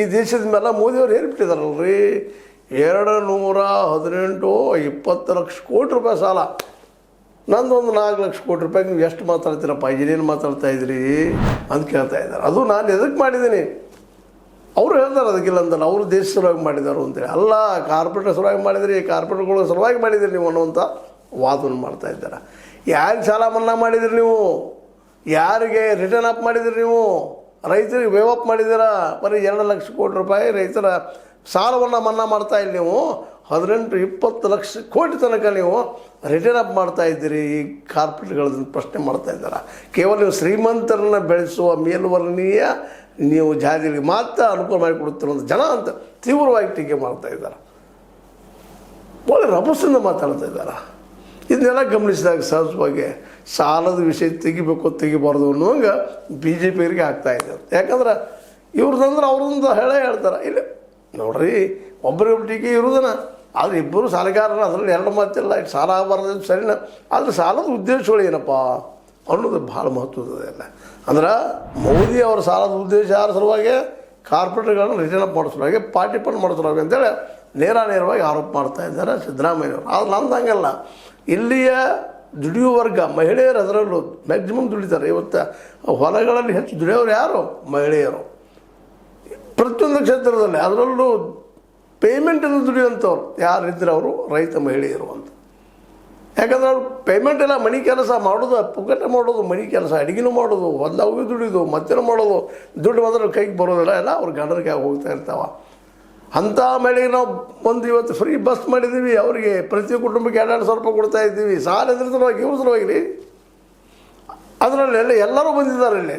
ಈ ದೇಶದ ಮೇಲೆ ಮೋದಿಯವರು ಹೇಳ್ಬಿಟ್ಟಿದಾರಲ್ರಿ 218 20 ಲಕ್ಷ ಕೋಟಿ ರೂಪಾಯಿ ಸಾಲ. ನಂದೊಂದು 4 ಲಕ್ಷ ಕೋಟಿ ರೂಪಾಯಿ ನೀವು ಎಷ್ಟು ಮಾತಾಡ್ತೀರಪ್ಪ, ಏನೇನು ಮಾತಾಡ್ತಾ ಇದ್ರಿ ಅಂತ ಕೇಳ್ತಾ ಇದ್ದಾರೆ. ಅದು ನಾನು ಎದಕ್ಕೆ ಮಾಡಿದ್ದೀನಿ, ಅವರು ಹೇಳ್ತಾರೆ ಅದಕ್ಕಿಲ್ಲ ಅಂತಲ್ಲ, ಅವರು ದೇಶ ಸಲುವಾಗಿ ಮಾಡಿದಾರು ಅಂತೇಳಿ. ಅಲ್ಲ, ಕಾರ್ಪೊರೇಟರ್ ಸಲುವಾಗಿ ಮಾಡಿದ್ರಿ, ಕಾರ್ಪೊರೇಟ್ಗಳ ಸಲುವಾಗಿ ಮಾಡಿದಿರಿ ನೀವು ಅನ್ನುವಂಥ ವಾದವನ್ನು ಮಾಡ್ತಾ ಇದ್ದಾರೆ. ಯಾರಿಗೆ ಸಾಲ ಮನ್ನಾ ಮಾಡಿದಿರಿ ನೀವು, ಯಾರಿಗೆ ರಿಟರ್ನ್ ಅಪ್ ಮಾಡಿದಿರಿ ನೀವು, ರೈತರಿಗೆ ವೇವ್ ಅಪ್ ಮಾಡಿದ್ದೀರಾ. ಬರೀ 2 ಲಕ್ಷ ಕೋಟಿ ರೂಪಾಯಿ ರೈತರ ಸಾಲವನ್ನು ಮನ್ನಾ ಮಾಡ್ತಾ ಇಲ್ಲ ನೀವು, 18-20 ಲಕ್ಷ ಕೋಟಿ ತನಕ ನೀವು ರಿಟರ್ನ್ ಅಪ್ ಮಾಡ್ತಾ ಇದ್ದೀರಿ. ಈ ಕಾರ್ಪೊರೇಟ್ಗಳನ್ನ ಪ್ರಶ್ನೆ ಮಾಡ್ತಾ ಇದ್ದಾರೆ. ಕೇವಲ ನೀವು ಶ್ರೀಮಂತರನ್ನು ಬೆಳೆಸುವ ಮೇಲ್ವರ್ಣೀಯ ನೀವು ಜಾತಿಗಳಿಗೆ ಮಾತ್ರ ಅನುಕೂಲ ಮಾಡಿಕೊಡುತ್ತಿರುವಂಥ ಜನ ಅಂತ ತೀವ್ರವಾಗಿ ಟೀಕೆ ಮಾಡ್ತಾ ಇದ್ದಾರೆ. ಒಳ್ಳೆ ರಭಸದಿಂದ ಮಾತಾಡ್ತಾ ಇದ್ದಾರೆ. ಇದನ್ನೆಲ್ಲ ಗಮನಿಸಿದಾಗ ಸಹಜವಾಗಿ ಸಾಲದ ವಿಷಯ ತೆಗಿಬಾರ್ದು ಅನ್ನುವಂಗೆ BJPಯವರಿಗೆ ಆಗ್ತಾ ಇದ್ದಾರೆ. ಯಾಕಂದ್ರೆ ಇವ್ರದಂದ್ರೆ ಅವ್ರದ್ದು ಹೇಳ್ತಾರೆ. ಇಲ್ಲ ನೋಡ್ರಿ, ಒಬ್ಬರಿಗೊಬ್ಬರು ಟೀಕೆ ಇರೋದನ್ನ, ಆದರೆ ಇಬ್ಬರು ಸಾಲಗಾರನ, ಅದರಲ್ಲಿ 2 ಮಾತಿಲ್ಲ. ಸಾಲ ಆಗಬಾರ್ದು ಸರಿನಾ, ಆದರೆ ಸಾಲದ ಉದ್ದೇಶಗಳು ಏನಪ್ಪ ಅನ್ನೋದು ಭಾಳ ಮಹತ್ವದಲ್ಲ. ಅಂದ್ರೆ ಮೋದಿ ಅವರ ಸಾಲದ ಉದ್ದೇಶ ಯಾರ ಸಲುವಾಗಿ, ಕಾರ್ಪೊರೇಟ್ಗಳನ್ನ ರಿಟರ್ನ್ ಅಪ್ ಮಾಡೋ ಸಲುವಾಗಿ, ಪಾರ್ಟಿ ಫಂಡ್ ಮಾಡೋ ಸಲುವಾಗಿ ಅಂತೇಳಿ ನೇರವಾಗಿ ಆರೋಪ ಮಾಡ್ತಾ ಇದ್ದಾರೆ ಸಿದ್ದರಾಮಯ್ಯವರು. ಆದರೆ ನಂದು ಹಂಗಲ್ಲ. ಇಲ್ಲಿಯ ದುಡಿಯುವ ವರ್ಗ ಮಹಿಳೆಯರು ಅದರಲ್ಲೂ ಮ್ಯಾಕ್ಸಿಮಮ್ ದುಡಿತಾರೆ. ಇವತ್ತು ಹೊಲಗಳಲ್ಲಿ ಹೆಚ್ಚು ದುಡಿಯೋರು ಯಾರು, ಮಹಿಳೆಯರು. ಪ್ರತಿಯೊಂದು ಕ್ಷೇತ್ರದಲ್ಲಿ ಅದರಲ್ಲೂ ಪೇಮೆಂಟನ್ನು ದುಡಿಯುವಂಥವ್ರು ಯಾರಿದ್ದರೆ ಅವರು ರೈತ ಮಹಿಳೆಯರು ಅಂತ. ಯಾಕಂದ್ರೆ ಅವ್ರು ಪೇಮೆಂಟ್ ಎಲ್ಲ ಮನೆ ಕೆಲಸ ಮಾಡೋದು, ಪುಕ್ಕಟೆ ಮಾಡೋದು, ಮನೆ ಕೆಲಸ, ಅಡುಗೆನೂ ಮಾಡೋದು, ಹೊಲದಾಗೂ ದುಡಿಯೋದು, ಮತ್ತೇನು ಮಾಡೋದು, ದುಡ್ಡು ಮಾತ್ರ ಕೈಗೆ ಬರೋದಿಲ್ಲ, ಎಲ್ಲ ಅವ್ರ ಗಂಡರಿಗೆ ಹೋಗ್ತಾ ಇರ್ತಾವ. ಅಂಥ ಮಹಿಳೆಗೆ ನಾವು ಇವತ್ತು ಫ್ರೀ ಬಸ್ ಮಾಡಿದ್ದೀವಿ. ಅವರಿಗೆ ಪ್ರತಿ ಕುಟುಂಬಕ್ಕೆ 2,000 ರೂಪಾಯಿ ಕೊಡ್ತಾ ಇದ್ದೀವಿ. ಸಾಲ ಎದುರಿಸಲುವಾಗಿ ಇವ್ರ ಸಲುವಾಗಿ ರೀ. ಅದರಲ್ಲಿ ಎಲ್ಲರೂ ಬಂದಿದ್ದಾರೆ ಇಲ್ಲಿ.